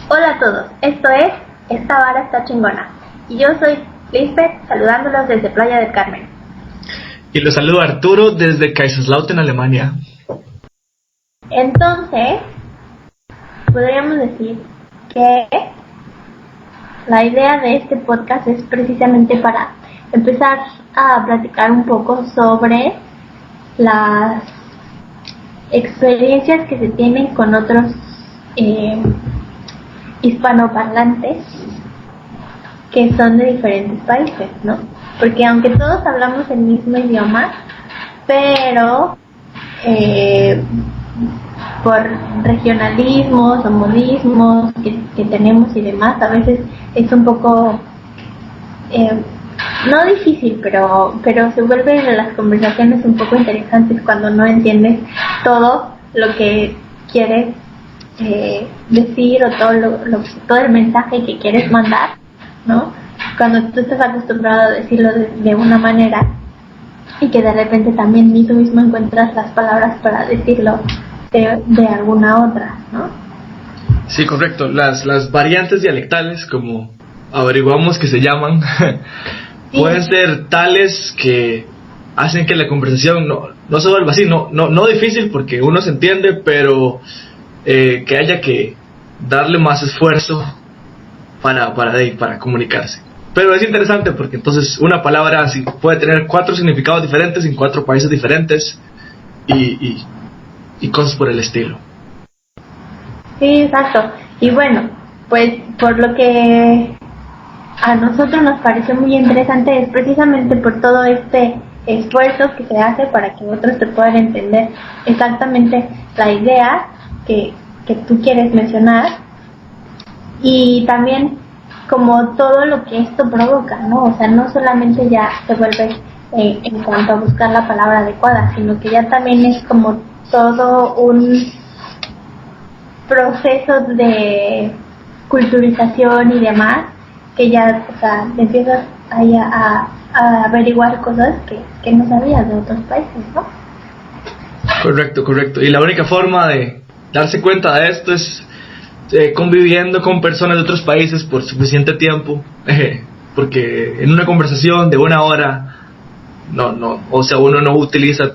Hola a todos, esto es Esta Vara Está Chingona y yo soy Lisbeth saludándolos desde Playa del Carmen. Y los saludo Arturo desde Kaiserslautern, Alemania. Entonces, podríamos decir que la idea de este podcast es precisamente para empezar a platicar un poco sobre las experiencias que se tienen con otros hispanoparlantes que son de diferentes países, ¿no? Porque aunque todos hablamos el mismo idioma, pero por regionalismos o modismos que tenemos y demás, a veces es un poco no difícil, pero se vuelven las conversaciones un poco interesantes cuando no entiendes todo lo que quieres decir o todo el mensaje que quieres mandar, ¿no? Cuando tú estás acostumbrado a decirlo de una manera y que de repente también tú mismo encuentras las palabras para decirlo de alguna otra, ¿no? Sí, correcto. Las variantes dialectales, como averiguamos que se llaman, sí, pueden ser tales que hacen que la conversación no se vuelva así, no difícil porque uno se entiende, pero que haya que darle más esfuerzo para comunicarse. Pero es interesante porque entonces una palabra así puede tener 4 significados diferentes en 4 países diferentes y cosas por el estilo. Sí, exacto. Y bueno, pues por lo que a nosotros nos pareció muy interesante es precisamente por todo este esfuerzo que se hace para que otros te puedan entender exactamente la idea que tú quieres mencionar, y también como todo lo que esto provoca, ¿no? O sea, no solamente ya se vuelve en cuanto a buscar la palabra adecuada, sino que ya también es como todo un proceso de culturización y demás, que ya, o sea, empiezas ahí a averiguar cosas que no sabías de otros países, ¿no? Correcto. Y la única forma de darse cuenta de esto es conviviendo con personas de otros países por suficiente tiempo, porque en una conversación de una hora, o sea, uno no utiliza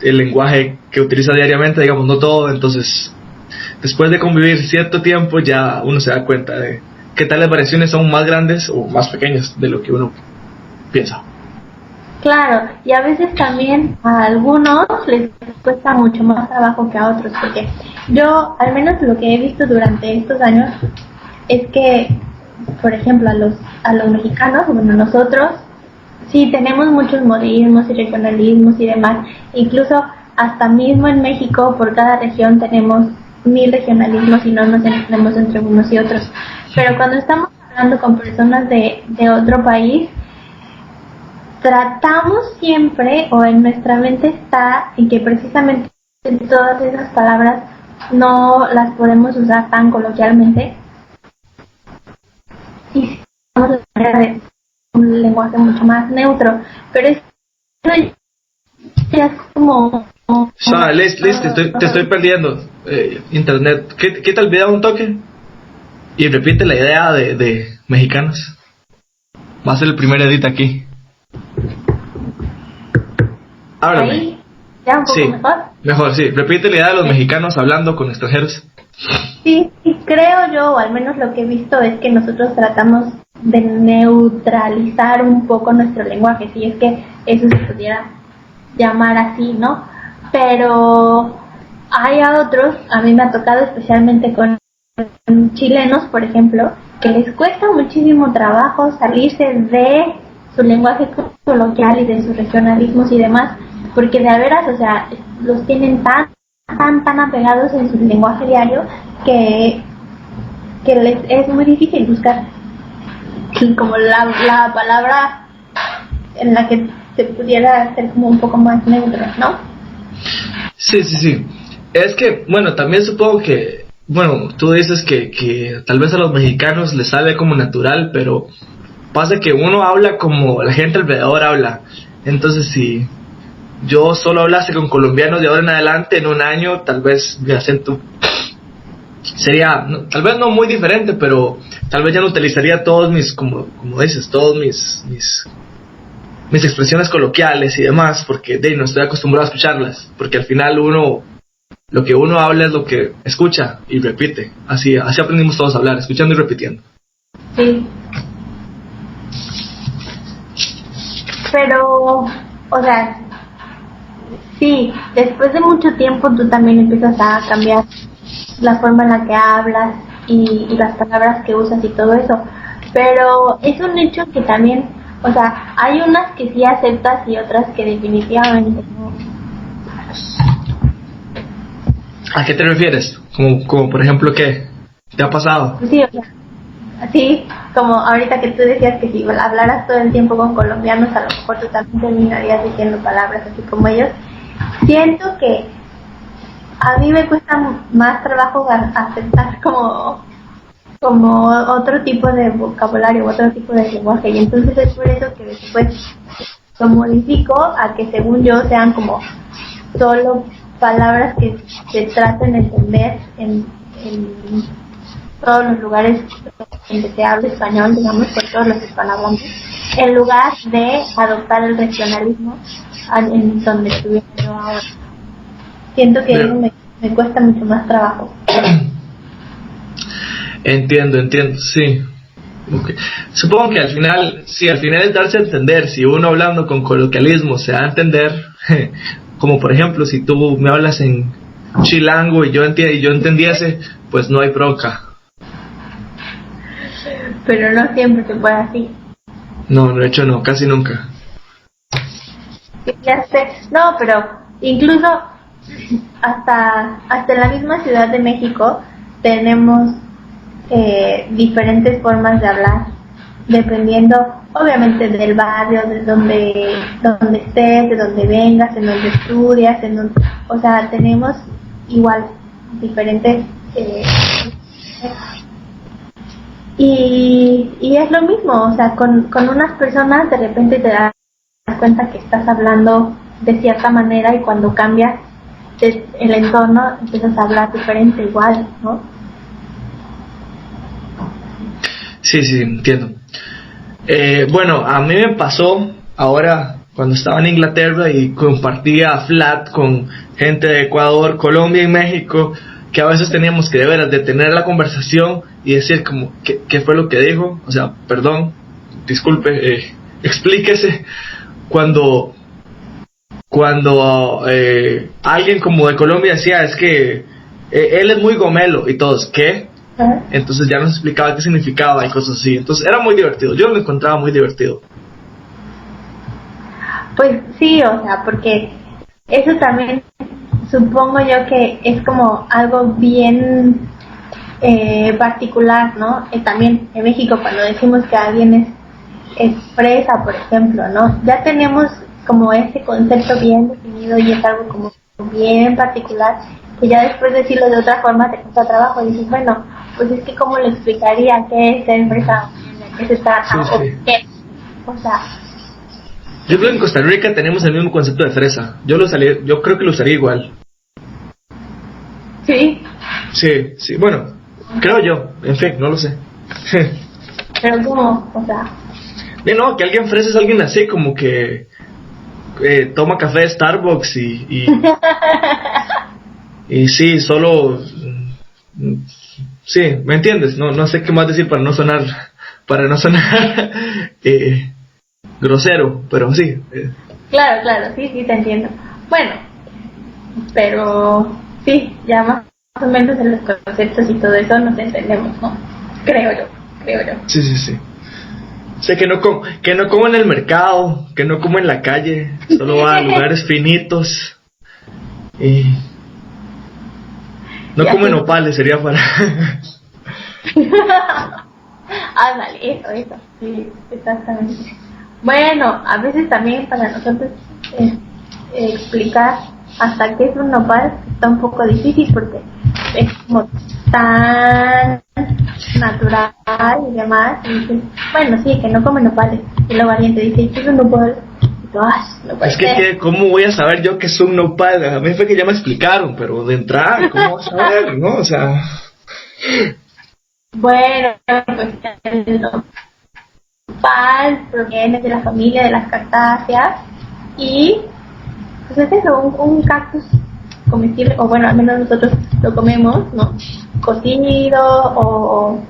el lenguaje que utiliza diariamente, digamos, no todo. Entonces, después de convivir cierto tiempo, ya uno se da cuenta de que tales variaciones son más grandes o más pequeñas de lo que uno piensa. Claro, y a veces también a algunos les cuesta mucho más trabajo que a otros, porque yo, al menos lo que he visto durante estos años, es que, por ejemplo, a los mexicanos, bueno, nosotros sí tenemos muchos modismos y regionalismos y demás, incluso hasta mismo en México, por cada región tenemos 1000 regionalismos y no nos entendemos entre unos y otros, pero cuando estamos hablando con personas de otro país, tratamos siempre, o en nuestra mente está, en que precisamente todas esas palabras no las podemos usar tan coloquialmente, y vamos a tener un lenguaje mucho más neutro, pero es como... Liz, te estoy perdiendo internet. ¿Qué tal video un toque? Y repite la idea de mexicanos. Va a ser el primer edit aquí. Háblame. Ahí, ya un poco sí, mejor. Mejor, sí. Repite la idea de los mexicanos hablando con extranjeros. Sí, creo yo, o al menos lo que he visto es que nosotros tratamos de neutralizar un poco nuestro lenguaje, si es que eso se pudiera llamar así, ¿no? Pero hay a otros, a mí me ha tocado especialmente con chilenos, por ejemplo, que les cuesta muchísimo trabajo salirse de su lenguaje coloquial y de sus regionalismos y demás, porque de a veras, o sea, los tienen tan apegados en su lenguaje diario que les es muy difícil buscar como la palabra en la que se pudiera ser como un poco más neutro, ¿no? Sí. Es que, bueno, también supongo que, bueno, tú dices que tal vez a los mexicanos les sale como natural, pero pasa que uno habla como la gente alrededor habla. Entonces, si yo solo hablase con colombianos de ahora en adelante, en un año, tal vez mi acento sería, tal vez no muy diferente, pero tal vez ya no utilizaría todos mis, como dices, todos mis expresiones coloquiales y demás, porque no estoy acostumbrado a escucharlas, porque al final lo que uno habla es lo que escucha y repite. Así aprendimos todos a hablar, escuchando y repitiendo. Sí. Pero, o sea, sí, después de mucho tiempo tú también empiezas a cambiar la forma en la que hablas y las palabras que usas y todo eso. Pero es un hecho que también, o sea, hay unas que sí aceptas y otras que definitivamente no. ¿A qué te refieres? Como por ejemplo, ¿qué te ha pasado? Sí, o sea, así como ahorita que tú decías que si hablaras todo el tiempo con colombianos, a lo mejor tú también terminarías diciendo palabras así como ellos. Siento que a mí me cuesta más trabajo aceptar como otro tipo de vocabulario, otro tipo de lenguaje, y entonces es por eso que después lo modifico a que según yo sean como solo palabras que se traten de entender en todos los lugares donde se habla español, digamos, por todos los hispanohablantes, en lugar de adoptar el regionalismo en donde estuve yo ahora. Siento que eso me cuesta mucho más trabajo. Entiendo, sí. Okay. Supongo que al final es darse a entender. Si uno hablando con coloquialismo se da a entender, como por ejemplo, si tú me hablas en chilango y yo entendiese, pues no hay bronca. Pero no siempre se puede así. No, de hecho no, casi nunca. Ya sé. No, pero incluso hasta en la misma Ciudad de México tenemos diferentes formas de hablar, dependiendo obviamente del barrio, de donde estés, de donde vengas, en donde estudias, o sea, tenemos igual diferentes y es lo mismo, o sea, con unas personas de repente te das cuenta que estás hablando de cierta manera y cuando cambias el entorno empiezas a hablar diferente igual, ¿no? Sí, entiendo. Bueno, a mí me pasó ahora cuando estaba en Inglaterra y compartía flat con gente de Ecuador, Colombia y México, que a veces teníamos que de veras detener la conversación y decir como ¿qué fue lo que dijo? O sea, perdón, disculpe, explíquese. Cuando alguien como de Colombia decía, es que él es muy gomelo, y todos, ¿qué? Entonces ya nos explicaba qué significaba y cosas así. Entonces era muy divertido, yo lo encontraba muy divertido. Pues sí, o sea, porque eso también supongo yo que es como algo bien particular, ¿no? También en México cuando decimos que alguien es fresa, por ejemplo, ¿no? Ya tenemos como ese concepto bien definido y es algo como bien particular, que ya después de decirlo de otra forma te cuesta trabajo y dices, bueno, pues es que cómo le explicaría qué es ser fresa, qué se trata, o qué, o sea. Yo creo que en Costa Rica tenemos el mismo concepto de fresa. Yo creo que lo usaría igual. Sí. Sí, bueno, creo yo, en fin, no lo sé. Pero como, o sea. No, que alguien fresa es alguien así como que toma café de Starbucks y sí, solo sí, ¿me entiendes? No sé qué más decir para no sonar grosero, pero sí. Claro, sí, te entiendo. Bueno, pero sí, ya más o menos en los conceptos y todo eso nos entendemos, ¿no? Creo yo. Sí. Sé que no como en el mercado, que no como en la calle, solo va a lugares finitos y no como en nopales, sería para. Ándale, eso, sí, exactamente. Bueno, a veces también para nosotros explicar hasta qué es un nopal está un poco difícil porque es como tan natural y demás, y dices, bueno, sí, que no come nopales, y luego alguien te dice, ¿qué es un nopal? Y tú, no puede ser. Es que, ¿cómo voy a saber yo que es un nopal? A mí fue que ya me explicaron, pero de entrada, ¿cómo vas a saber? ¿No? O sea, Bueno, pues el nopal proviene de la familia de las cactáceas y pues es eso, un cactus comestible, o bueno, al menos nosotros lo comemos, ¿no? Cocido o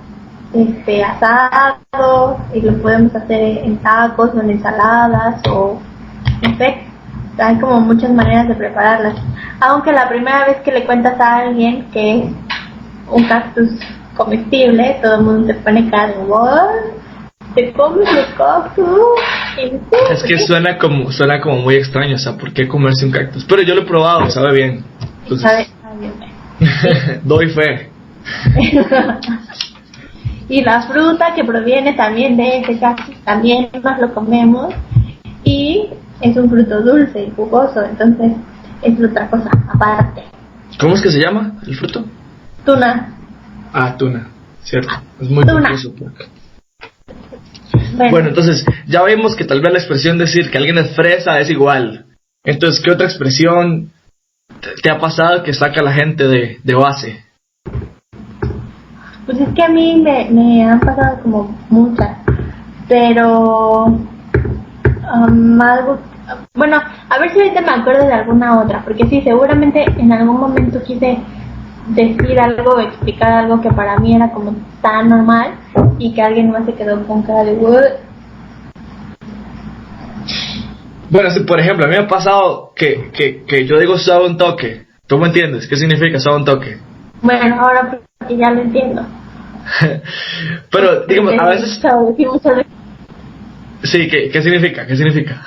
asado, y lo podemos hacer en tacos o en ensaladas o en sé, hay como muchas maneras de prepararlas. Aunque la primera vez que le cuentas a alguien que es un cactus comestible, todo el mundo te pone cara de ¿what? ¿Te comes los cactus? Es que suena como muy extraño, o sea, ¿por qué comerse un cactus? Pero yo lo he probado, sabe bien. Entonces, sabe bien. doy fe. Y la fruta que proviene también de ese cactus, también nos lo comemos. Y es un fruto dulce y jugoso, entonces es otra cosa aparte. ¿Cómo es que se llama el fruto? Tuna. Ah, tuna, cierto. Es muy jugoso. Bueno, entonces ya vemos que tal vez la expresión decir que alguien es fresa es igual. Entonces, ¿qué otra expresión te ha pasado que saca a la gente de base? pues es que a mí me han pasado como muchas, pero algo, bueno, a ver si ahorita me acuerdo de alguna otra, porque sí, seguramente en algún momento quise decir algo o explicar algo que para mí era como tan normal y que alguien más se quedó con cara de what. Bueno, si por ejemplo a mí me ha pasado que yo digo suave un toque. ¿Tú me entiendes? ¿Qué significa suave un toque? Bueno, ahora porque ya lo entiendo. Pero digamos, a veces... muchas veces Sí, ¿qué significa? ¿Qué significa?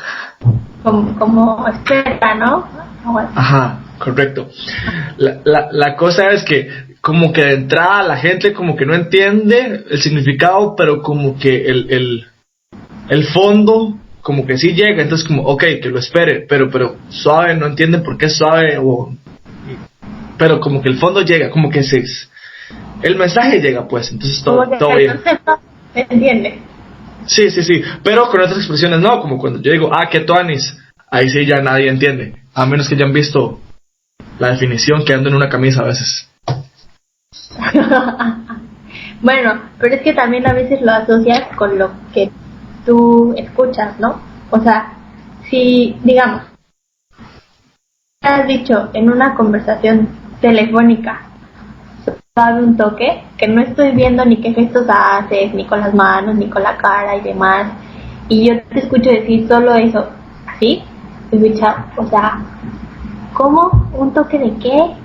como experta, ¿no? Ajá, correcto. La cosa es que como que de entrada la gente como que no entiende el significado, pero como que el fondo como que sí llega, entonces como, ok, que lo espere, pero suave, no entienden por qué es suave, pero como que el fondo llega, como que el mensaje llega, pues, entonces todo bien. ¿Se entiende? Sí, pero con otras expresiones no, como cuando yo digo, qué tuanis, ahí sí ya nadie entiende, a menos que hayan visto la definición que ando en una camisa a veces. Bueno, pero es que también a veces lo asocias con lo que tú escuchas, ¿no? O sea, si, digamos, has dicho en una conversación telefónica, suave un toque, que no estoy viendo ni qué gestos haces, ni con las manos, ni con la cara y demás, y yo te escucho decir solo eso, así, escucha, o sea, ¿cómo? ¿Un toque de qué?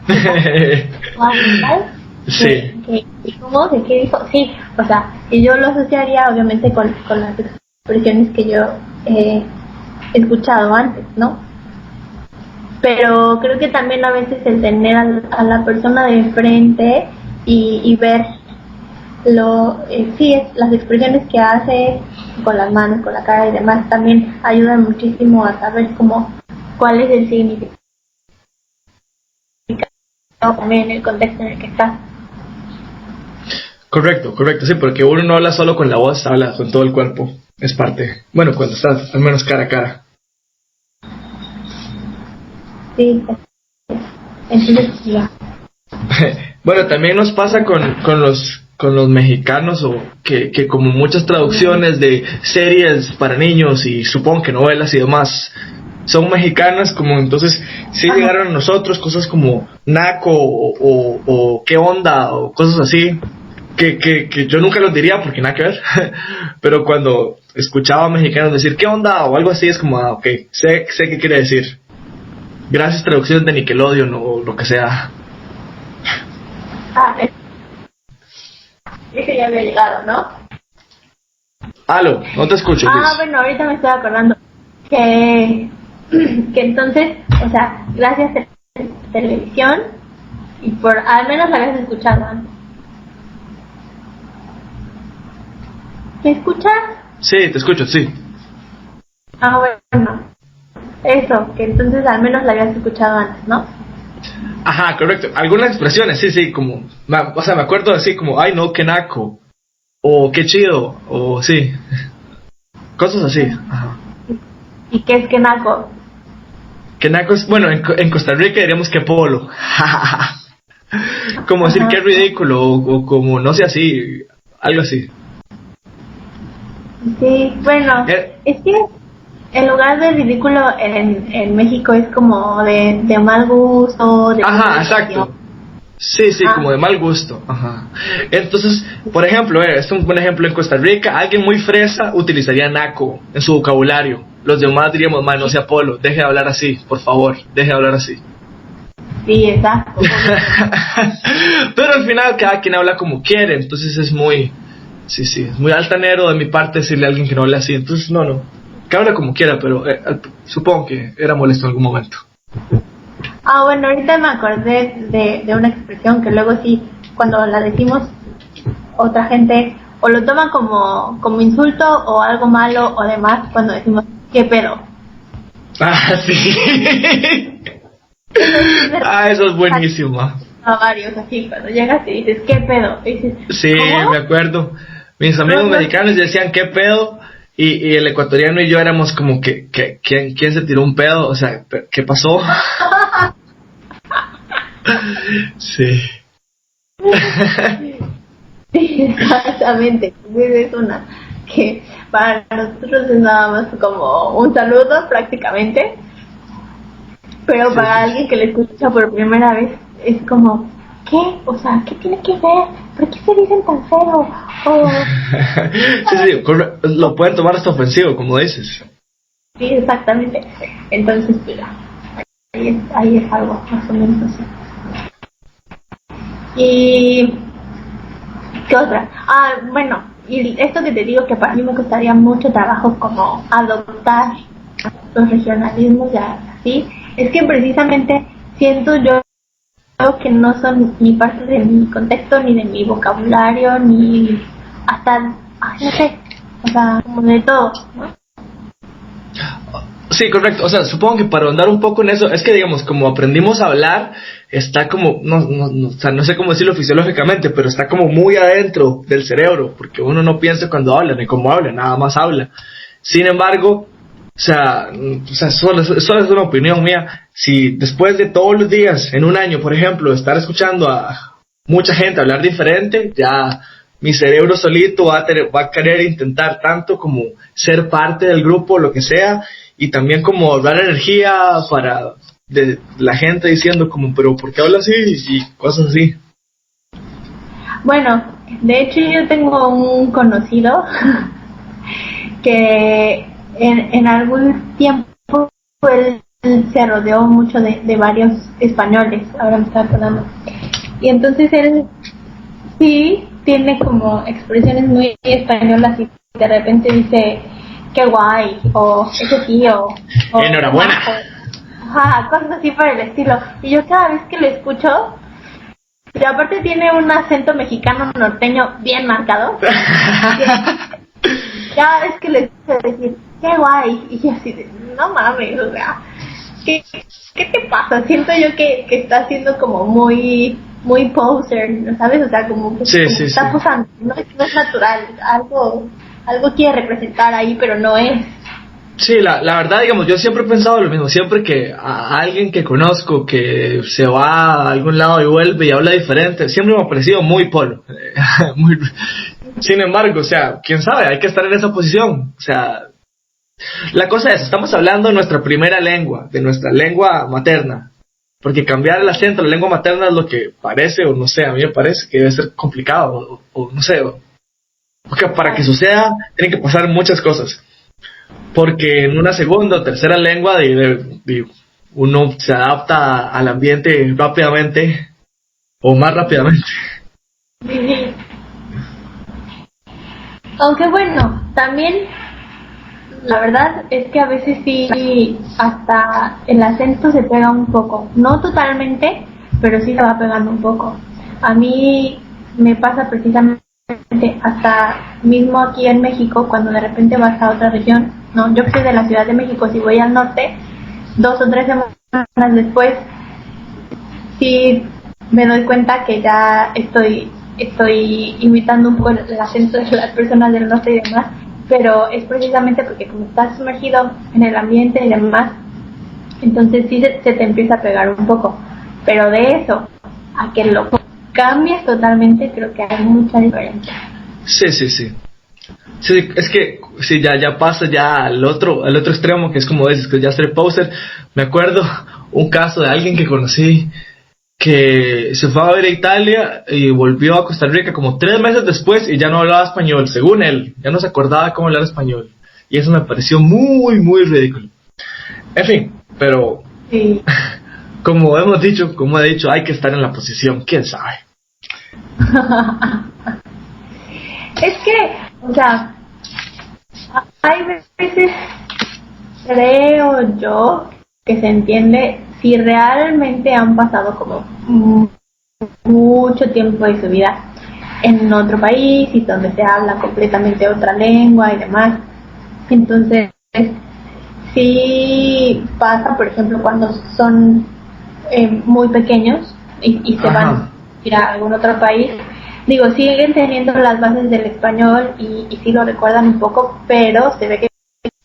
Sí. ¿Cómo? ¿De qué dijo? Sí, o sea, y yo lo asociaría obviamente con las expresiones que yo he escuchado antes, ¿no? Pero creo que también a veces el tener a la persona de frente y ver las expresiones que hace con las manos, con la cara y demás, también ayudan muchísimo a saber cuál es el significado también en el contexto en el que estás. Correcto, sí, porque uno no habla solo con la voz, habla con todo el cuerpo, es parte, bueno, cuando estás al menos cara a cara. Sí, entonces ya. Bueno, también nos pasa con los mexicanos, o que como muchas traducciones de series para niños y supongo que novelas y demás son mexicanas, como entonces sí llegaron a nosotros cosas como naco o qué onda o cosas así que yo nunca los diría porque nada que ver, pero cuando escuchaba a mexicanos decir qué onda o algo así es como ok, sé qué quiere decir. Gracias, traducciones de Nickelodeon o lo que sea. Ese ya había llegado, ¿no? Aló, no te escucho. Bueno, ahorita me estoy acordando que entonces, o sea, gracias a televisión y por al menos la habías escuchado antes. ¿Me escuchas? Sí, te escucho, sí. Bueno, eso, que entonces al menos la habías escuchado antes, ¿no? Ajá, correcto. Algunas expresiones, sí, como, o sea, me acuerdo así como, ay no, qué naco, o qué chido, o sí, cosas así. Ajá. ¿Y qué es que naco? Que naco es, bueno, en Costa Rica diríamos que polo. Como decir que es ridículo o como no sé así, algo así. Sí, bueno, es que en lugar de ridículo en México es como de mal gusto, de Ajá, exacto. Sí, como de mal gusto. Ajá. Entonces, por ejemplo, es un buen ejemplo en Costa Rica. Alguien muy fresa utilizaría naco en su vocabulario. Los demás diríamos, no sea Polo, deje de hablar así, por favor, deje de hablar así. Sí, exacto. Pero al final cada quien habla como quiere, entonces es muy, es muy altanero de mi parte decirle a alguien que no habla así. Entonces, no, que habla como quiera, pero supongo que era molesto en algún momento. Bueno, ahorita me acordé de una expresión que luego sí, cuando la decimos, otra gente o lo toma como insulto o algo malo o demás cuando decimos, ¿qué pedo? Sí. Eso es buenísimo. A varios así, cuando llegas y dices, ¿qué pedo? Y dices, sí, ¿cómo? Me acuerdo. Mis amigos mexicanos decían, ¿qué pedo? Y el ecuatoriano y yo éramos como que ¿quién se tiró un pedo? O sea, ¿qué pasó? Sí. Sí, exactamente. Es una que para nosotros es nada más como un saludo prácticamente, pero para alguien que le escucha por primera vez es como, ¿qué? O sea, ¿qué tiene que ver? ¿Por qué se dicen tan feo? Sí, lo pueden tomar hasta ofensivo, como dices. Sí, exactamente. Entonces, mira, ahí es algo más o menos así. ¿Y qué otra? Bueno, y esto que te digo que para mí me costaría mucho trabajo como adoptar los regionalismos ya así, es que precisamente siento yo que no son ni parte de mi contexto, ni de mi vocabulario, ni hasta, no sé, o sea, como de todo, ¿no? Sí, correcto. O sea, supongo que para ahondar un poco en eso, es que digamos, como aprendimos a hablar, está como, o sea, no sé cómo decirlo fisiológicamente, pero está como muy adentro del cerebro, porque uno no piensa cuando habla, ni cómo habla, nada más habla. Sin embargo, o sea solo es una opinión mía. Si después de todos los días, en un año, por ejemplo, estar escuchando a mucha gente hablar diferente, ya mi cerebro solito va a querer intentar tanto como ser parte del grupo, lo que sea, y también como dar energía para de la gente diciendo como, pero ¿por qué habla así? Y cosas así. Bueno, de hecho yo tengo un conocido que en algún tiempo él se rodeó mucho de varios españoles, ahora me estoy acordando. Y entonces él sí tiene como expresiones muy españolas y de repente dice, qué guay, o ese tío, o enhorabuena. Ajá, cosas así por el estilo. Y yo cada vez que lo escucho, y aparte tiene un acento mexicano norteño bien marcado, cada vez que le escucho decir, qué guay, y yo así de, no mames, o sea, ¿qué te pasa? Siento yo que está siendo como muy poser, ¿no sabes? O sea, como que está posando, no es natural, algo quiere representar ahí, pero no es. Sí, la verdad, digamos, yo siempre he pensado lo mismo, siempre que a alguien que conozco que se va a algún lado y vuelve y habla diferente, siempre me ha parecido muy Polo. Sin embargo, o sea, quién sabe, hay que estar en esa posición. O sea, la cosa es, estamos hablando de nuestra primera lengua, de nuestra lengua materna, porque cambiar el acento a la lengua materna es lo que parece, o no sé, a mí me parece que debe ser complicado, o no sé, porque para que suceda tienen que pasar muchas cosas. Porque en una segunda o tercera lengua uno se adapta al ambiente rápidamente o más rápidamente. Aunque bueno, también la verdad es que a veces sí hasta el acento se pega un poco, no totalmente, pero sí se va pegando un poco. A mí me pasa precisamente hasta mismo aquí en México, cuando de repente vas a otra región, no, yo que soy de la Ciudad de México, si voy al norte, 2 o 3 semanas después, sí me doy cuenta que ya estoy imitando un poco el acento de las personas del norte y demás, pero es precisamente porque como estás sumergido en el ambiente y demás, entonces sí se te empieza a pegar un poco, pero de eso a que lo cambies totalmente, creo que hay mucha diferencia. Sí, sí, sí. Sí, es que si ya pasa ya al otro extremo, que es como dices, que ya ser poser. Me acuerdo un caso de alguien que conocí que se fue a ver a Italia y volvió a Costa Rica como 3 meses después y ya no hablaba español, según él, ya no se acordaba cómo hablar español. Y eso me pareció muy, muy ridículo. En fin, pero Sí. como he dicho, hay que estar en la posición, quién sabe. Es que, o sea, hay veces, creo yo, que se entiende si realmente han pasado como mucho tiempo de su vida en otro país y donde se habla completamente otra lengua y demás. Entonces, sí pasa, por ejemplo, cuando son muy pequeños y se van a ir a algún otro país. Digo, siguen teniendo las bases del español y sí lo recuerdan un poco, pero se ve que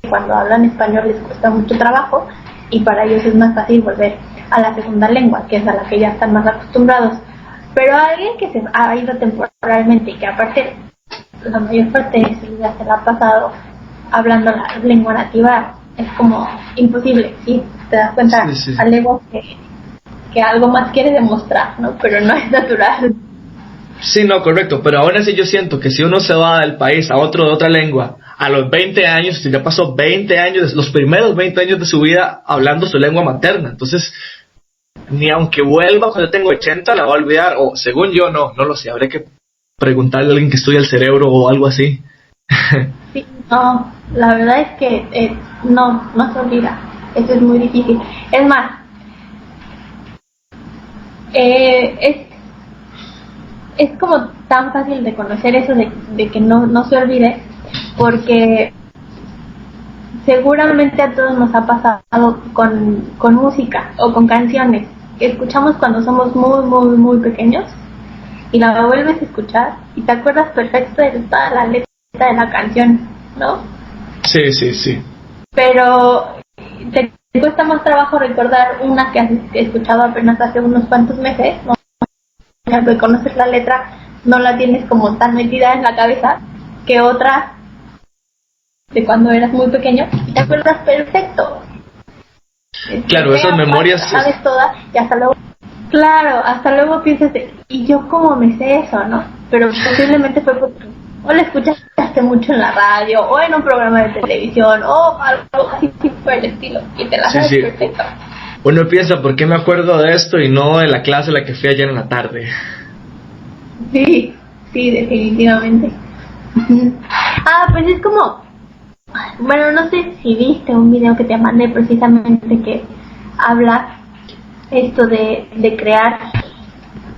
cuando hablan español les cuesta mucho trabajo y para ellos es más fácil volver a la segunda lengua, que es a la que ya están más acostumbrados. Pero alguien que se ha ido temporalmente y que aparte la mayor parte de su vida se la ha pasado hablando la lengua nativa, es como imposible, ¿sí? Te das cuenta Sí. al ego que algo más quiere demostrar, ¿no? Pero no es natural. Sí, no, correcto, pero aún así yo siento que si uno se va del país a otro de otra lengua, a los 20 años, si ya pasó 20 años, los primeros 20 años de su vida hablando su lengua materna, entonces, ni aunque vuelva cuando tengo 80 la va a olvidar, o según yo no lo sé, habría que preguntarle a alguien que estudia el cerebro o algo así. Sí, no, la verdad es que no se olvida, eso es muy difícil. Es más, es como tan fácil de conocer eso de que no se olvide, porque seguramente a todos nos ha pasado con música o con canciones que escuchamos cuando somos muy, muy, muy pequeños y la vuelves a escuchar y te acuerdas perfecto de toda la letra de la canción, ¿no? Sí. Pero te cuesta más trabajo recordar una que has escuchado apenas hace unos cuantos meses, ¿no? Por ejemplo, conoces la letra, no la tienes como tan metida en la cabeza que otra de cuando eras muy pequeño y te acuerdas perfecto. Claro, esas memorias... Sabes todas y hasta luego piensas y yo cómo me sé eso, ¿no? Pero posiblemente fue porque o la escuchaste mucho en la radio o en un programa de televisión o algo así por el estilo y te la sabes perfecto. Uno piensa, ¿por qué me acuerdo de esto y no de la clase a la que fui ayer en la tarde? Sí, definitivamente. Pues es como, bueno, no sé si viste un video que te mandé precisamente que habla esto de crear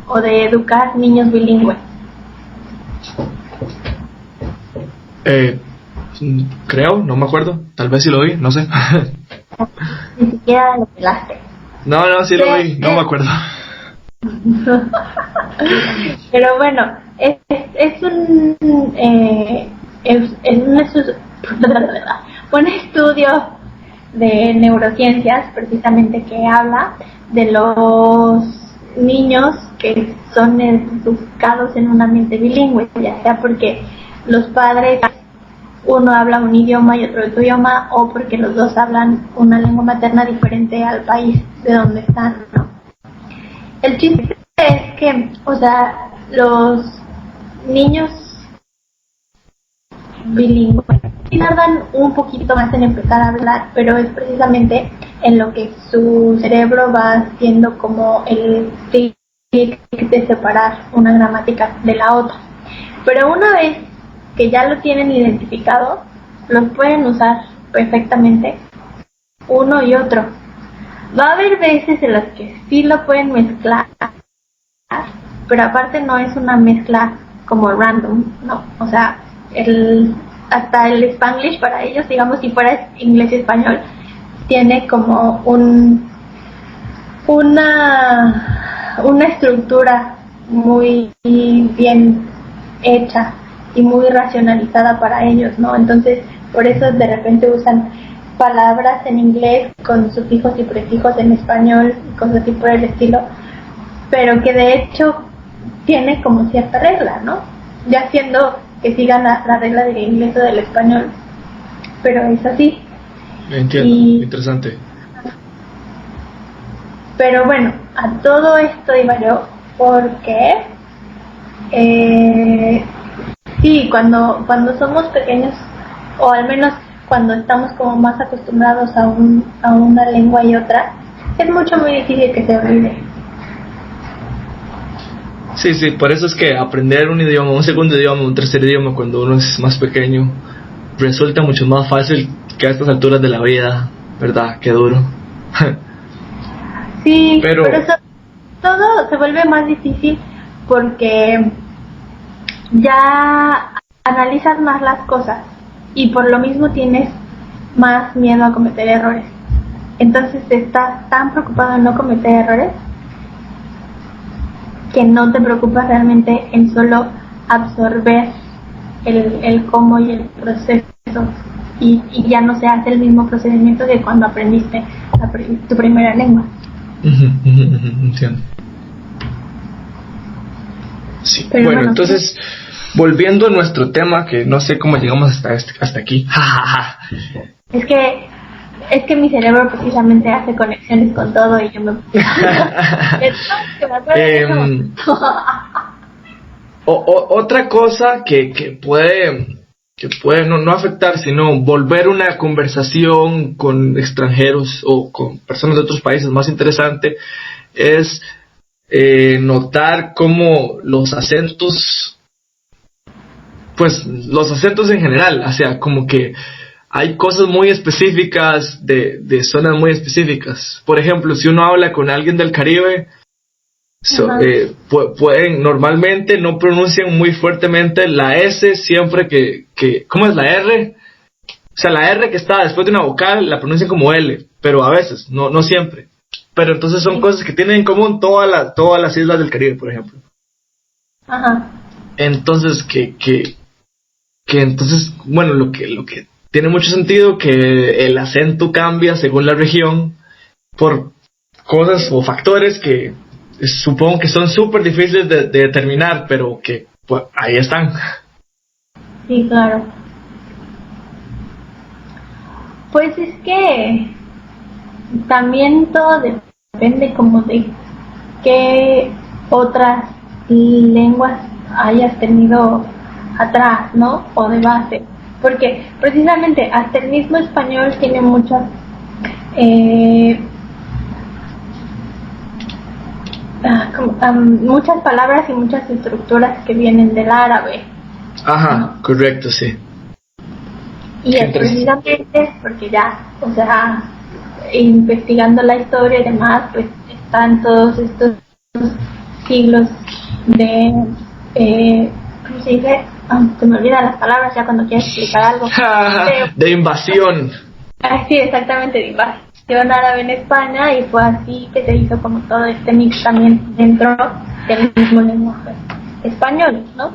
o de educar niños bilingües. Creo, no me acuerdo, tal vez sí lo vi, no sé. Ni siquiera lo pelaste. No, sí lo vi, no me acuerdo. Pero bueno, es un estudio de neurociencias precisamente que habla de los niños que son educados en un ambiente bilingüe, ya sea porque los padres, uno habla un idioma y otro otro idioma, o porque los dos hablan una lengua materna diferente al país de donde están, ¿no? El chiste es que, o sea, los niños bilingües tardan un poquito más en empezar a hablar, pero es precisamente en lo que su cerebro va haciendo como el clic de separar una gramática de la otra. Pero una vez que ya lo tienen identificado, los pueden usar perfectamente uno y otro. Va a haber veces en las que sí lo pueden mezclar, pero aparte no es una mezcla como random, no, o sea, hasta el Spanglish para ellos, digamos, si fuera inglés y español, tiene como una estructura muy bien hecha y muy racionalizada para ellos, ¿no? Entonces, por eso de repente usan palabras en inglés con sufijos y prefijos en español y cosas así por el estilo, pero que de hecho tiene como cierta regla, ¿no? Ya siendo que sigan la regla del inglés o del español, pero es así. Entiendo, interesante. Pero bueno, a todo esto iba yo porque sí, cuando somos pequeños, o al menos cuando estamos como más acostumbrados a una lengua y otra, es muy difícil que se olvide. Sí, por eso es que aprender un idioma, un segundo idioma, un tercer idioma cuando uno es más pequeño resulta mucho más fácil que a estas alturas de la vida, ¿verdad? Qué duro. Sí, pero todo se vuelve más difícil porque ya analizas más las cosas y por lo mismo tienes más miedo a cometer errores. Entonces estás tan preocupado en no cometer errores que no te preocupas realmente en solo absorber el cómo y el proceso, y ya no se hace el mismo procedimiento que cuando aprendiste tu primera lengua. Entiendo. Sí. Pero bueno, entonces volviendo a nuestro tema, que no sé cómo llegamos hasta aquí. Es que mi cerebro precisamente hace conexiones con todo y yo me otra cosa que puede no afectar, sino volver una conversación con extranjeros o con personas de otros países más interesante, es notar cómo los acentos en general, o sea, como que hay cosas muy específicas de zonas muy específicas. Por ejemplo, si uno habla con alguien del Caribe, pueden normalmente no pronuncian muy fuertemente la S siempre que ¿cómo es la R? O sea, la R que está después de una vocal la pronuncian como L, pero a veces, no siempre. Pero entonces son cosas que tienen en común todas las islas del Caribe, por ejemplo. Ajá. Entonces que entonces, bueno, lo que tiene mucho sentido que el acento cambia según la región por cosas o factores que supongo que son súper difíciles de determinar, pero que pues, ahí están. Sí, claro. Pues es que también todo depende como de qué otras lenguas hayas tenido atrás, ¿no? O de base. Porque precisamente hasta el mismo español tiene muchas muchas palabras y muchas estructuras que vienen del árabe. Ajá, ¿no? Correcto, sí. Y es precisamente porque ya, o sea, investigando la historia y demás, pues están todos estos siglos de ¿cómo se dice? Se me olvidan las palabras ya cuando quiero explicar algo. De invasión. Sí, exactamente, de invasión árabe en España, y fue así que se hizo como todo este mix también dentro del mismo lenguaje español, ¿no?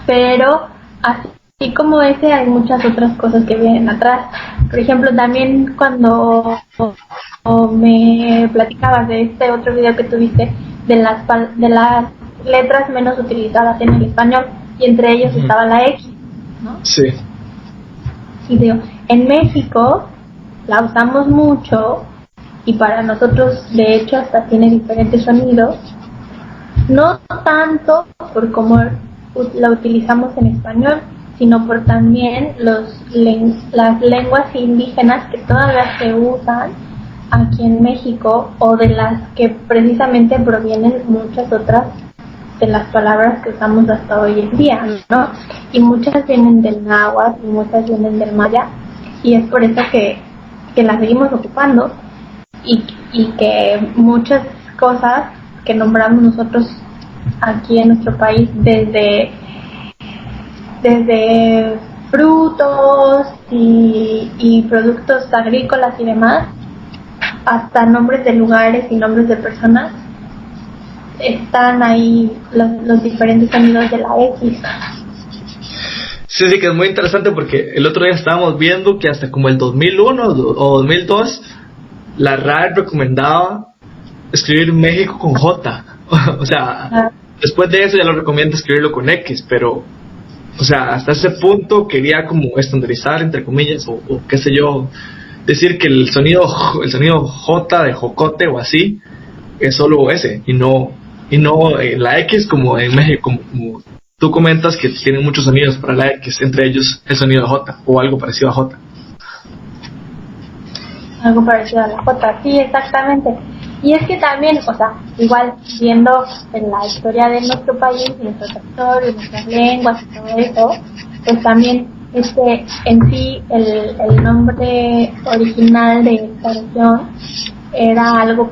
Pero así como ese hay muchas otras cosas que vienen atrás. Por ejemplo, también cuando me platicabas de este otro video que tuviste de las letras menos utilizadas en el español, y entre ellos estaba la X, ¿no? Sí. Y digo, en México la usamos mucho y para nosotros de hecho hasta tiene diferentes sonidos, no tanto por cómo la utilizamos en español, sino por también las lenguas indígenas que todavía se usan aquí en México, o de las que precisamente provienen muchas otras de las palabras que usamos hasta hoy en día, ¿no? Y muchas vienen del náhuatl y muchas vienen del maya, y es por eso que las seguimos ocupando, y que muchas cosas que nombramos nosotros aquí en nuestro país, desde frutos y productos agrícolas y demás, hasta nombres de lugares y nombres de personas, están ahí los diferentes sonidos de la X. Sí, que es muy interesante porque el otro día estábamos viendo que hasta como el 2001 o 2002 la RAE recomendaba escribir México con J. O sea, después de eso ya lo recomiendo escribirlo con X, pero, o sea, hasta ese punto quería como estandarizar, entre comillas, o qué sé yo, decir que el sonido J de jocote o así es solo ese, y no la X como en México, como tú comentas que tienen muchos sonidos para la X, entre ellos el sonido J o algo parecido a J. Algo parecido a la J, sí, exactamente. Y es que también, o sea, igual viendo en la historia de nuestro país, nuestro territorio, nuestras lenguas y todo eso, pues también en sí el nombre original de esta región era algo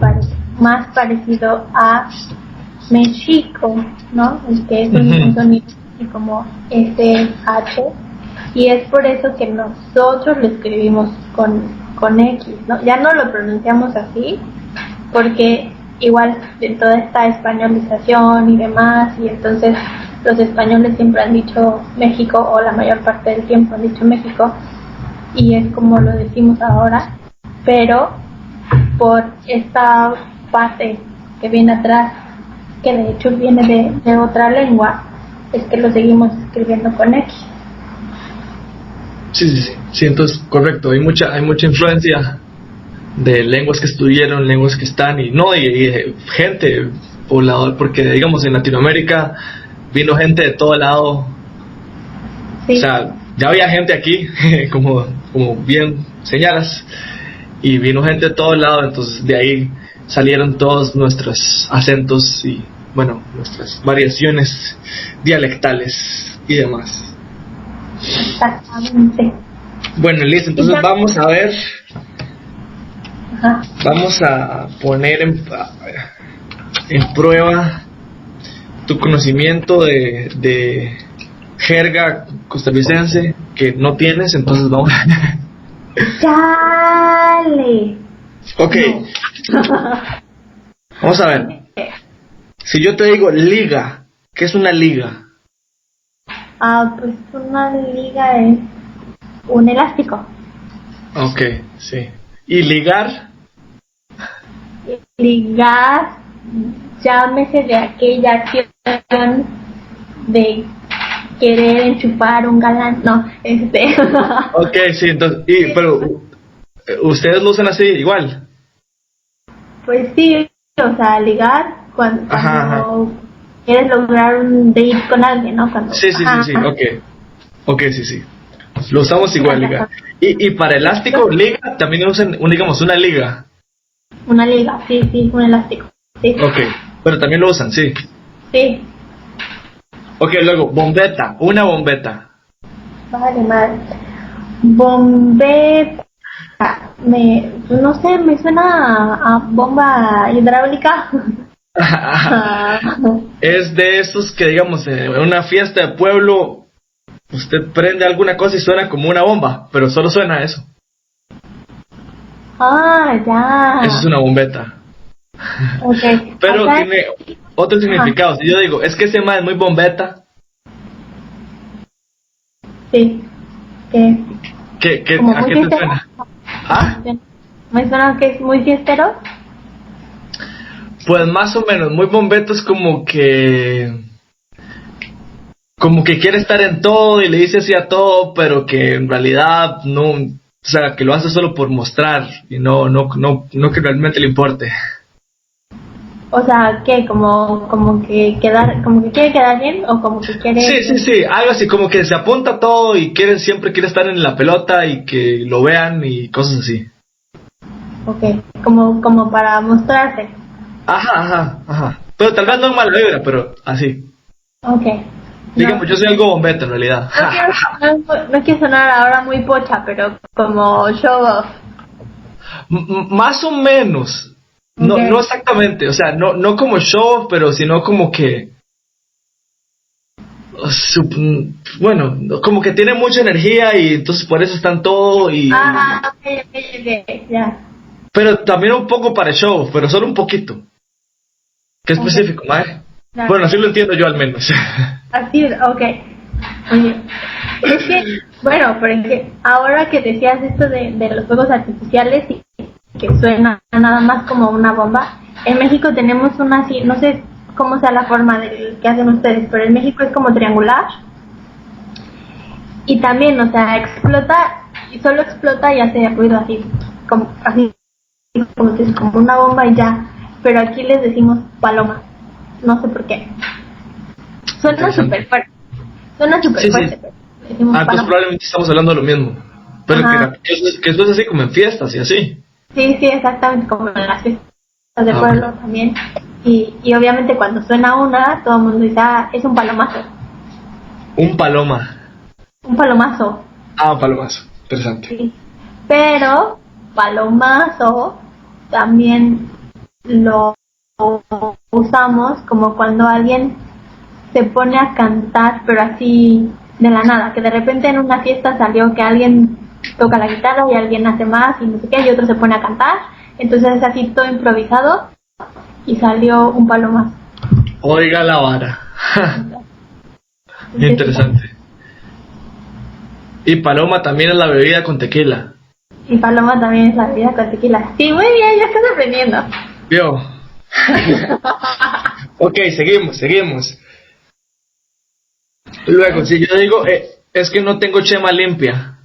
más parecido a México, ¿no? El que es un sonido así como SH, y es por eso que nosotros lo escribimos con X, ¿no? Ya no lo pronunciamos así, porque igual de toda esta españolización y demás, y entonces los españoles siempre han dicho México, o la mayor parte del tiempo han dicho México, y es como lo decimos ahora, pero por esta parte que viene atrás, que de hecho viene de otra lengua, es que lo seguimos escribiendo con X. Sí, entonces correcto, hay mucha influencia de lenguas que estuvieron, lenguas que están, y gente poblador, porque digamos en Latinoamérica vino gente de todo lado. Sí. O sea, ya había gente aquí, como bien señalas, y vino gente de todo lado, entonces de ahí salieron todos nuestros acentos y, bueno, nuestras variaciones dialectales y demás. Exactamente. Bueno, listo, entonces vamos a ver. Ajá. Vamos a poner en prueba tu conocimiento de jerga costarricense, que no tienes, entonces vamos. ¡Chale! Ok. No. Vamos a ver. Si yo te digo liga, ¿qué es una liga? Pues una liga es un elástico. Ok, sí. ¿Y ligar? Ligar, llámese de aquella acción de querer enchufar un galán, no, Ok, sí, entonces, pero ¿ustedes lo usan así igual? Pues sí, o sea, ligar cuando quieres lograr un date con alguien, ¿no? Sí, ok, sí. Lo usamos igual, ligar. Y para elástico, liga, también usan, digamos, una liga. Una liga, sí, un elástico. Sí. Ok, pero también lo usan, sí. Sí. Ok, luego, bombeta, una bombeta. Vale, madre. Bombeta. No sé, me suena a bomba hidráulica. Es de esos que, digamos, en una fiesta de pueblo, usted prende alguna cosa y suena como una bomba, pero solo suena eso. Ya. Eso es una bombeta. Okay. Pero tiene otro significado. Si yo digo, es que ese man es muy bombeta. Sí. ¿A qué te suena? ¿Ah? ¿Me suena que es muy fiestero? Pues más o menos, muy bombeta es como que quiere estar en todo y le dice así a todo, pero que en realidad no, o sea, que lo hace solo por mostrar y no que realmente le importe. O sea, ¿qué? Como que quiere quedar bien, o como que quiere. Sí, algo así, como que se apunta a todo y siempre quiere estar en la pelota y que lo vean y cosas así. Okay, como para mostrarse. Ajá. Pero tal vez no en mala vibra, pero así. Okay. Digamos, yo soy algo bombeta en realidad. No quiero sonar ahora muy pocha, pero como show off. Más o menos. No exactamente, o sea, no como show, pero sino como que, bueno, como que tiene mucha energía y entonces por eso están todo y. Ok, ya. Pero también un poco para show, pero solo un poquito. ¿Qué específico, mae? Bueno, así lo entiendo yo al menos. Así, ok. Oye, es que, bueno, porque ahora que decías esto de los fuegos artificiales y que suena nada más como una bomba, En México tenemos una así, no sé cómo sea la forma del que hacen ustedes, pero en México es como triangular. Y también, o sea, explota, y solo explota y hace ruido así como como una bomba y ya. Pero aquí les decimos paloma. No sé por qué. Suena súper fuerte. Suena súper Sí, fuerte. sí. Pero decimos Entonces paloma. probablemente estamos hablando de lo mismo. Pero Ajá. que eso es así como en fiestas y así. Sí, sí, exactamente, como en las fiestas de Ok. pueblo también. Y obviamente cuando suena una, todo el mundo dice, ah, es un palomazo. Un paloma. Un palomazo. Ah, un palomazo. Interesante. Sí. Pero palomazo también lo usamos como cuando alguien se pone a cantar, pero así de la nada, que de repente en una fiesta salió que alguien toca la guitarra y alguien hace más y no sé qué, y otro se pone a cantar, entonces es así todo improvisado y salió un palomazo. Oiga la vara. Entonces, Interesante. Y paloma también es la bebida con tequila. y paloma también es la bebida con tequila. Sí, muy bien, ya estás aprendiendo. ¿Vio? Ok, seguimos. Luego, si yo digo, es que no tengo chema limpia.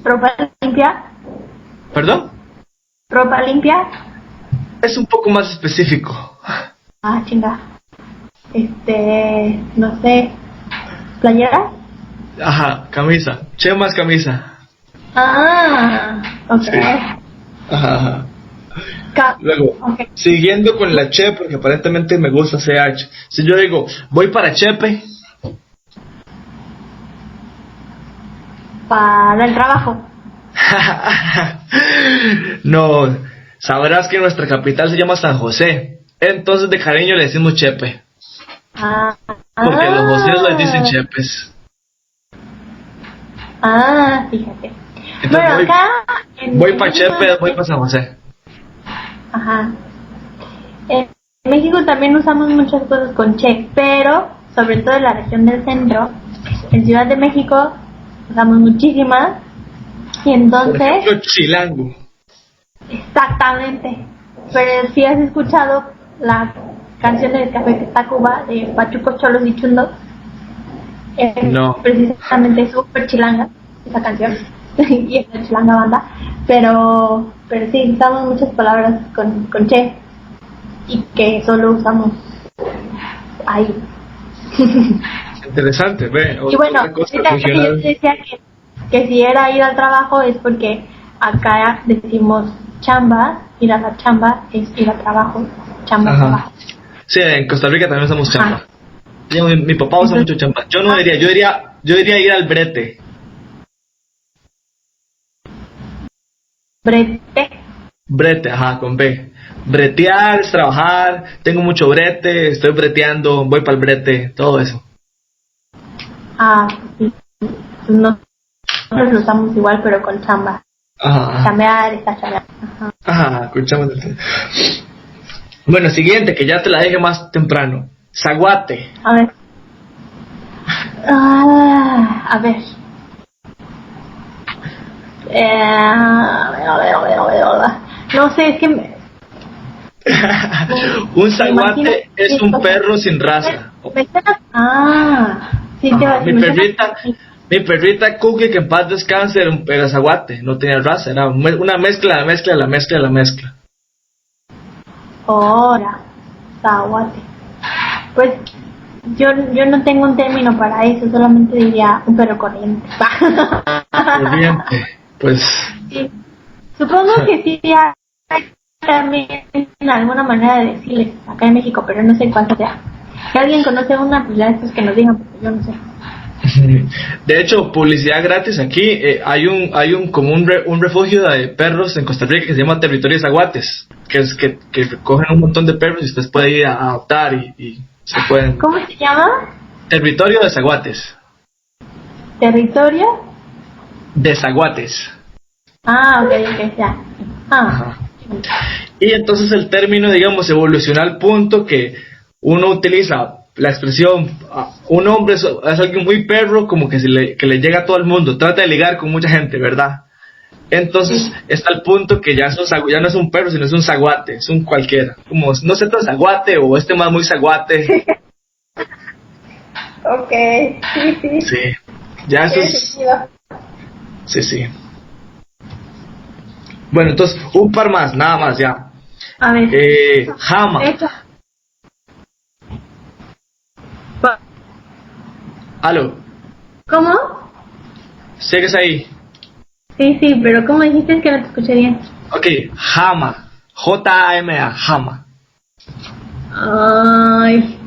Ropa limpia, ¿Perdón? ropa limpia. Es un poco más específico. Ah, chinga. No sé, playera. Ajá, camisa. Chema es camisa. Ah, ok. Sí. Ajá. Ca- Luego, ok. siguiendo con la Che, porque aparentemente me gusta CH. Si yo digo, voy para Chepe, Para el trabajo. no, sabrás que nuestra capital se llama San José. Entonces de cariño le decimos Chepe. Ah, Porque los joseos les dicen Chepes. Fíjate. Entonces Bueno, voy, acá en voy para México, Chepe, voy para San José. ajá. En México también usamos muchas cosas con che, pero sobre todo en la región del centro, en Ciudad de México usamos muchísimas y Por entonces, ejemplo, chilango. exactamente. Pero si has escuchado la canción de Café Tacuba de Pachucos, Cholos y Chundos, es No. precisamente súper chilanga esa canción y es la chilanga banda, pero sí usamos muchas palabras con che y que solo usamos ahí. Interesante, ve. Y bueno, Otra cosa ahorita que yo regional. te decía que si era ir al trabajo es porque acá decimos chamba, ir a la chamba es ir al trabajo, chamba Ajá. trabajo. Sí, en Costa Rica también usamos Ajá. chamba. Mi papá usa mucho chamba. Yo no diría, yo diría ir al brete. Brete. Brete, ajá, con B. Bretear es trabajar, tengo mucho brete, estoy breteando, voy para el brete, todo eso. Sí. Nosotros lo usamos igual pero con chamba. Ajá, Chambear, está chambeando. Ajá. ajá, escuchamos el... Bueno, siguiente, que ya te la dije más temprano. Zaguate. A ver. A ver. No sé, es que Un me imagino zaguate es que un perro sin raza. sí, te Ajá, va mi perrita Cookie, que en paz descanse, era zaguate, no tenía raza, era una mezcla, la mezcla. Ahora, zaguate. Pues yo no tengo un término para eso, solamente diría un perro corriente. Corriente, pues... Sí. Supongo que sí hay también alguna manera de decirles acá en México, pero no sé cuánto sea. Si alguien conoce una, pues ya estos que nos digan, porque yo no sé. De hecho, publicidad gratis aquí, hay un refugio de perros en Costa Rica que se llama Territorio de Zaguates, que recogen un montón de perros y usted puede ir a adoptar y se pueden... ¿Cómo se llama? Territorio de Zaguates. ¿Territorio? De Zaguates. Ok, ya. Ajá. Y entonces el término, digamos, evolucionó al punto que uno utiliza la expresión un hombre es alguien muy perro, como que le llega a todo el mundo, trata de ligar con mucha gente, ¿verdad? Entonces está al punto que ya no es un perro, sino es un zaguate, es un cualquiera. Como, no sé, todo zaguate o este más muy zaguate. Ok, sí. Sí, ya eso Tiene es... sentido. Sí. Bueno, entonces, un par más, nada más, ya. A ver. Jama. Hecho. Aló, ¿Cómo? ¿sigues ahí? Sí, pero ¿cómo dijiste que no te escuché bien? Ok, jama. Jama, jama. Ay.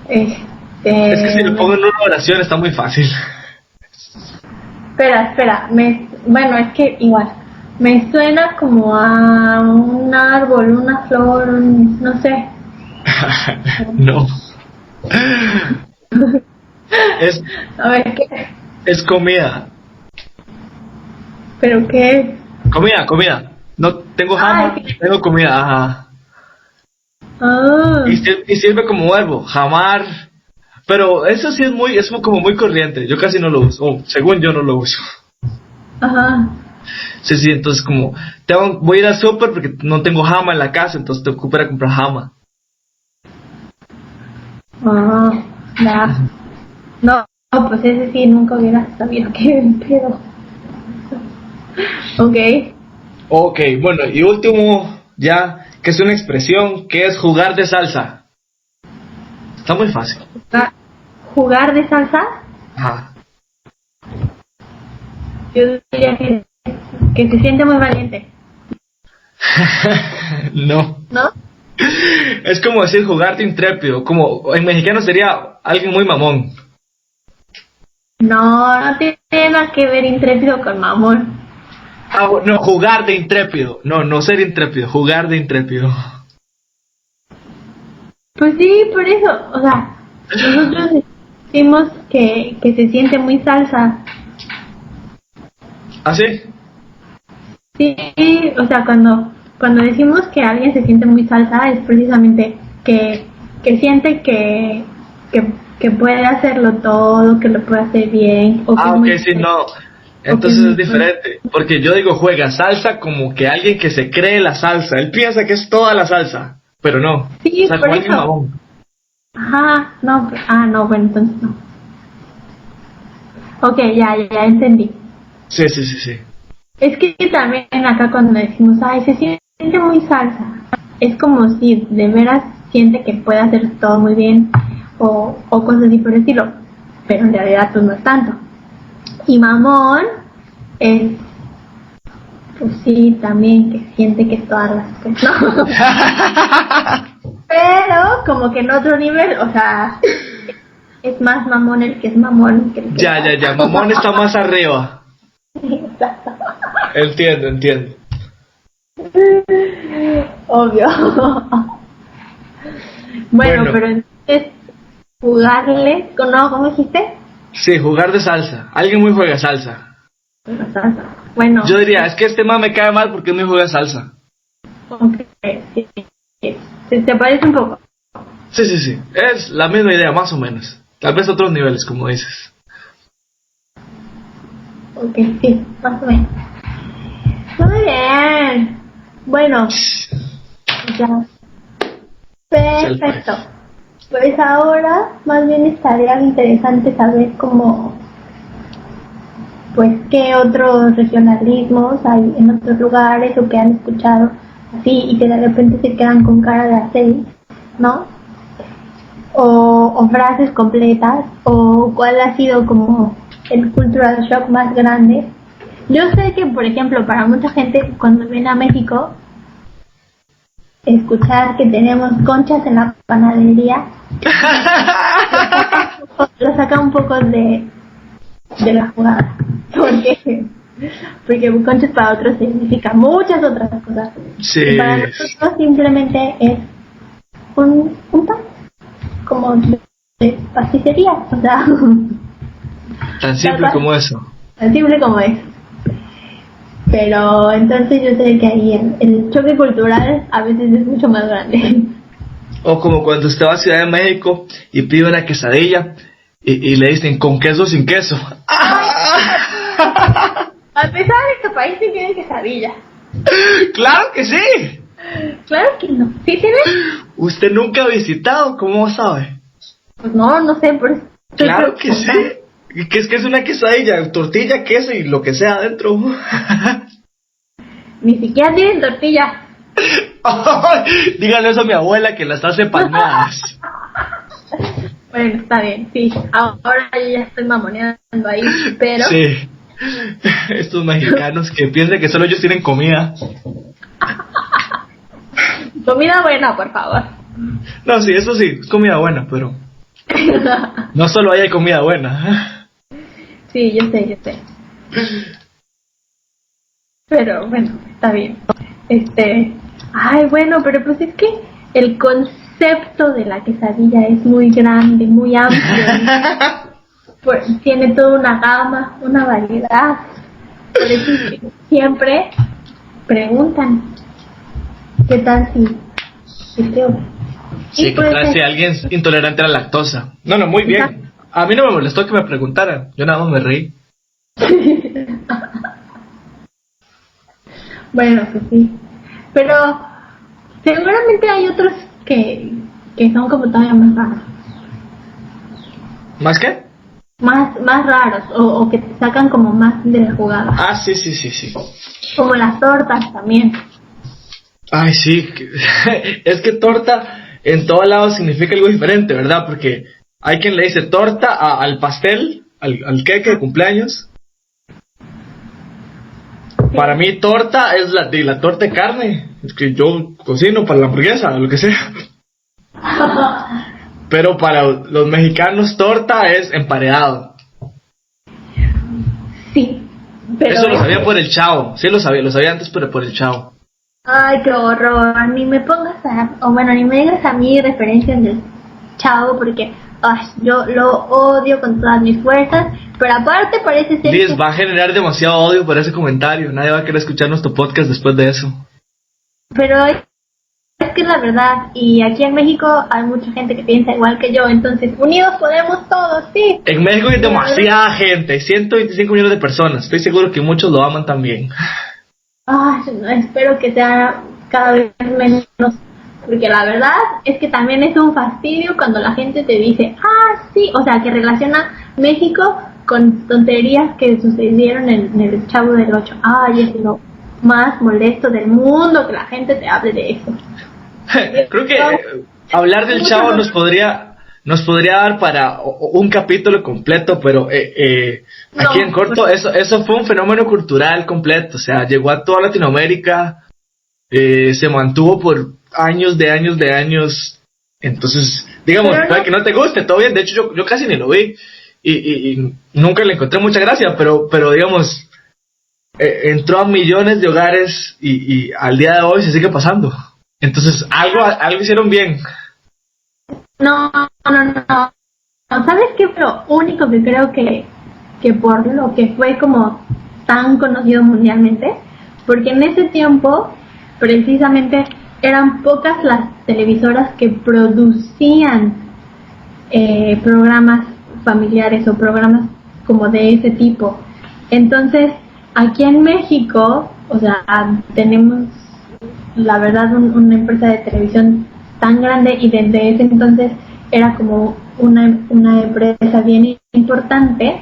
Es que si lo pongo en una oración está muy fácil. Espera. Bueno, es que igual. Me suena como a un árbol, una flor, no sé. No. Es, A ver, ¿qué? es comida. ¿Pero qué? Comida. No tengo jama, Ay, tengo comida, ajá. ah, Y sirve como verbo, jamar. Pero eso sí es como muy corriente. Yo casi no lo uso. Según yo no lo uso. ajá. Sí, entonces como voy a ir al súper porque no tengo jama en la casa, entonces te ocupo ir a comprar jama. Ah, ya. No, pues ese sí nunca hubiera sabido qué pedo. Ok. Ok, bueno, y último, ya, que es una expresión, que es jugar de salsa. Está muy fácil. ¿Jugar de salsa? Ajá. Yo diría que se siente muy valiente, No. ¿no? Es como decir jugar de intrépido, como en mexicano sería alguien muy mamón. No tiene nada que ver intrépido con mamón. No, jugar de intrépido. No ser intrépido, jugar de intrépido. Pues sí, por eso, o sea, nosotros decimos que se siente muy salsa. ¿Ah, sí? Sí, o sea, cuando decimos que alguien se siente muy salsa es precisamente que siente que puede hacerlo todo, que lo puede hacer bien, o que es Ok, muy sí, no. o que es Entonces muy es diferente. Porque yo digo juega salsa como que alguien que se cree la salsa. Él piensa que es toda la salsa, pero no. O sí, sea, por como alguien eso. mamón. Ajá, no, no, bueno, entonces no. Ok, ya entendí. Sí. Es que también acá cuando decimos, ay, se siente muy salsa, es como si de veras siente que puede hacer todo muy bien o cosas así por el estilo, pero en realidad pues no es tanto. Y mamón es, pues sí, también que siente que es todas las cosas, ¿no? Pero como que en otro nivel, o sea, es más mamón el que es mamón que el que es Ya. salsa. Mamón está más arriba. Exacto. Entiendo. Obvio. Bueno, Bueno, pero entonces jugarle, no, ¿cómo dijiste? sí, jugar de salsa. Alguien muy juega salsa. Bueno, salsa. Bueno, Yo diría, es que este man me cae mal porque es muy juega salsa. ok, sí, sí. ¿Te parece un poco? Sí. Es la misma idea, más o menos. Tal vez otros niveles, como dices. Ok, sí, más o menos. Muy bien. Bueno, ya. Pues. Perfecto. Pues ahora más bien estaría interesante saber cómo, pues, qué otros regionalismos hay en otros lugares o que han escuchado así y que de repente se quedan con cara de hacer, ¿no? O frases completas, o cuál ha sido como el cultural shock más grande. Yo sé que, por ejemplo, para mucha gente cuando viene a México, escuchar que tenemos conchas en la panadería lo saca un poco de la jugada, porque conchas para otros significa muchas otras cosas y para Sí, nosotros simplemente es un pan como de pasticería, o sea, tan tal simple cual, como eso. tan simple como es. Pero entonces yo sé que ahí el choque cultural a veces es mucho más grande. O como cuando usted va a Ciudad de México y pide una quesadilla y le dicen con queso o sin queso. A pesar de que para país sí tiene quesadilla. ¡Claro que sí! Claro que no. ¿Sí tiene? ¿Usted nunca ha visitado? ¿Cómo sabe? Pues no sé, por eso estoy Claro que sí. preguntando. ¿Qué es una quesadilla? Tortilla, queso y lo que sea adentro. Ni siquiera tienen tortilla. Díganle eso a mi abuela que las hace palmeadas. Bueno, está bien, sí. Ahora yo ya estoy mamoneando ahí, pero... Sí. Estos mexicanos que piensan que solo ellos tienen comida. Comida buena, por favor. No, sí, eso sí, es comida buena, pero no solo ahí hay comida buena. Sí, yo sé. Pero bueno, está bien. Ay, bueno, pero pues es que el concepto de la quesadilla es muy grande, muy amplio. Pues tiene toda una gama, una variedad. Por eso es que siempre preguntan, ¿qué tal si creo? Sí, ¿qué tal si alguien es intolerante a la lactosa? No, muy bien. A mí no me molestó que me preguntaran, yo nada más me reí. Bueno, pues sí. Pero seguramente hay otros que son como todavía más raros. ¿Más qué? Más raros o que te sacan como más de la jugada. Ah, sí. Como las tortas también. Ay, sí. Es que torta en todos lados significa algo diferente, ¿verdad? Porque hay quien le dice torta al pastel, al queque de cumpleaños. Sí. Para mí torta es la torta de carne. Es que yo cocino para la hamburguesa, lo que sea. Pero para los mexicanos torta es emparedado. Sí. Pero eso lo sabía por el Chavo. Sí, lo sabía antes, pero por el Chavo. Ay, qué horror. Ni me ni me digas a mí referencias del Chavo porque yo lo odio con todas mis fuerzas. Pero aparte parece ser Liz, va a generar demasiado odio por ese comentario. Nadie va a querer escuchar nuestro podcast después de eso. Pero es que es la verdad. Y aquí en México hay mucha gente que piensa igual que yo. Entonces, unidos podemos todos, sí. En México hay demasiada gente. 125 millones de personas. Estoy seguro que muchos lo aman también. Espero que sea cada vez menos. Porque la verdad es que también es un fastidio cuando la gente te dice, sí. O sea, que relaciona México con tonterías que sucedieron en el Chavo del 8. Es lo más molesto del mundo que la gente te hable de eso. Creo que hablar del Chavo nos podría dar para un capítulo completo, pero aquí en corto eso fue un fenómeno cultural completo. O sea, llegó a toda Latinoamérica, se mantuvo por años de años. Entonces, digamos, puede que no te guste, todo bien. De hecho, yo casi ni lo vi y nunca le encontré mucha gracia, pero digamos, entró a millones de hogares y al día de hoy se sigue pasando. Entonces, algo hicieron bien. No. ¿Sabes qué? Lo único que creo que por lo que fue como tan conocido mundialmente, porque en ese tiempo, precisamente, eran pocas las televisoras que producían programas familiares o programas como de ese tipo. Entonces, aquí en México, o sea, tenemos la verdad una empresa de televisión tan grande y desde ese entonces era como una empresa bien importante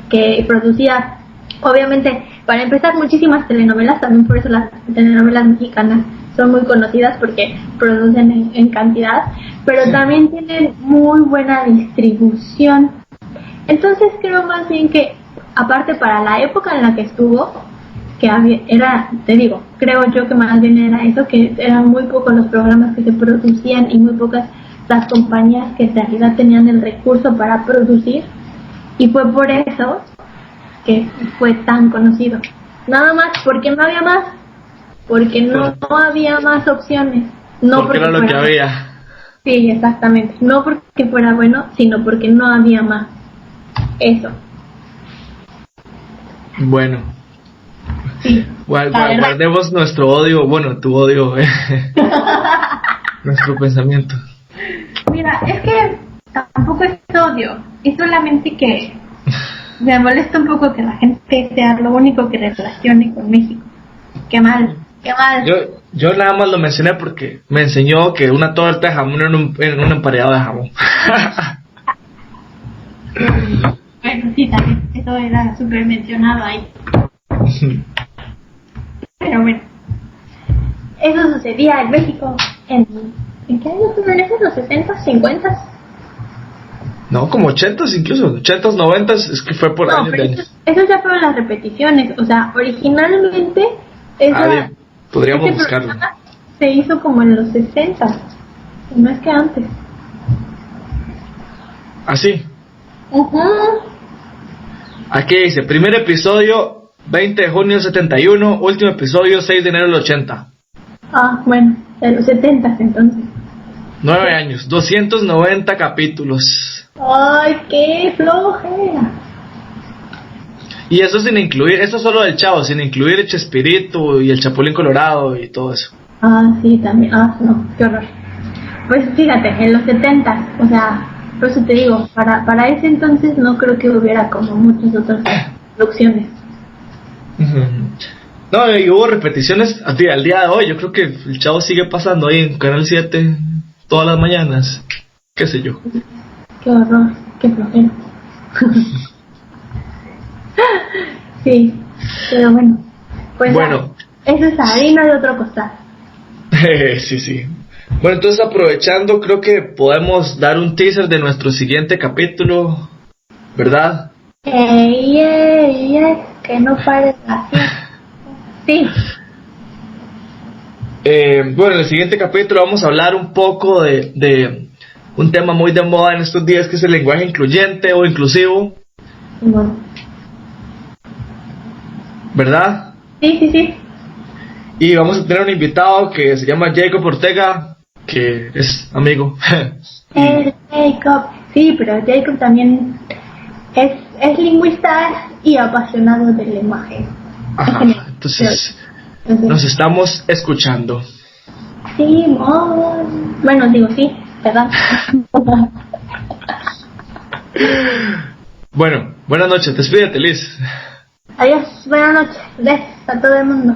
que producía, obviamente, para empezar, muchísimas telenovelas. También por eso las telenovelas mexicanas son muy conocidas porque producen en cantidad, pero también tienen muy buena distribución. Entonces creo más bien que, aparte, para la época en la que estuvo, que creo yo que más bien era eso, que eran muy pocos los programas que se producían y muy pocas las compañías que en realidad tenían el recurso para producir, y fue por eso que fue tan conocido. Nada más, porque no había más, porque no había más opciones. No porque era lo que había. Sí, exactamente. No porque fuera bueno, sino porque no había más. Eso. Bueno. Sí, guardemos nuestro odio, tu odio, nuestro pensamiento. Mira, es que tampoco es odio, es solamente que Me molesta un poco que la gente sea lo único que relacione con México. Qué mal, qué mal. Yo nada más lo mencioné porque me enseñó que una torta de jamón en un emparedado de jamón. Bueno, sí, también, eso era súper mencionado ahí. Pero bueno, eso sucedía en México ¿en qué años fueron esos? ¿Los 60, 50? No, como 80s incluso, 80s, 90s, es que fue por No, años de pero años. eso ya fueron las repeticiones, o sea, originalmente Podríamos ese buscarlo. programa se hizo como en los 60, no es que antes. Así. Uh-huh. Aquí dice, primer episodio 20 de junio del 71, último episodio 6 de enero del 80. Ah, bueno, de los 70 entonces. 9 años, 290 capítulos. Ay, qué flojera. Y eso sin incluir, eso solo del Chavo, sin incluir el Chespirito y el Chapulín Colorado y todo eso. Ah, sí, también. Ah, no, qué horror. Pues fíjate, en los 70, o sea, por eso te digo, para ese entonces no creo que hubiera como muchas otras producciones. No, y hubo repeticiones al día de hoy. Yo creo que el Chavo sigue pasando ahí en Canal 7 todas las mañanas. Qué sé yo. Qué horror, qué flojera. Sí, pero bueno. Pues Bueno. Eso es harina de otro costal. Sí. Bueno, entonces aprovechando, creo que podemos dar un teaser de nuestro siguiente capítulo, ¿verdad? Que no pare así. Sí. Bueno, en el siguiente capítulo vamos a hablar un poco de un tema muy de moda en estos días, que es el lenguaje incluyente o inclusivo. Bueno. ¿Verdad? Sí. Y vamos a tener un invitado que se llama Jacob Ortega, que es amigo. Jacob, sí, pero Jacob también es lingüista y apasionado del lenguaje. Ajá, entonces nos estamos escuchando. Sí, bueno, digo sí, ¿verdad? Bueno, buenas noches, despídete, Liz. Adiós, buenas noches, besos a todo el mundo.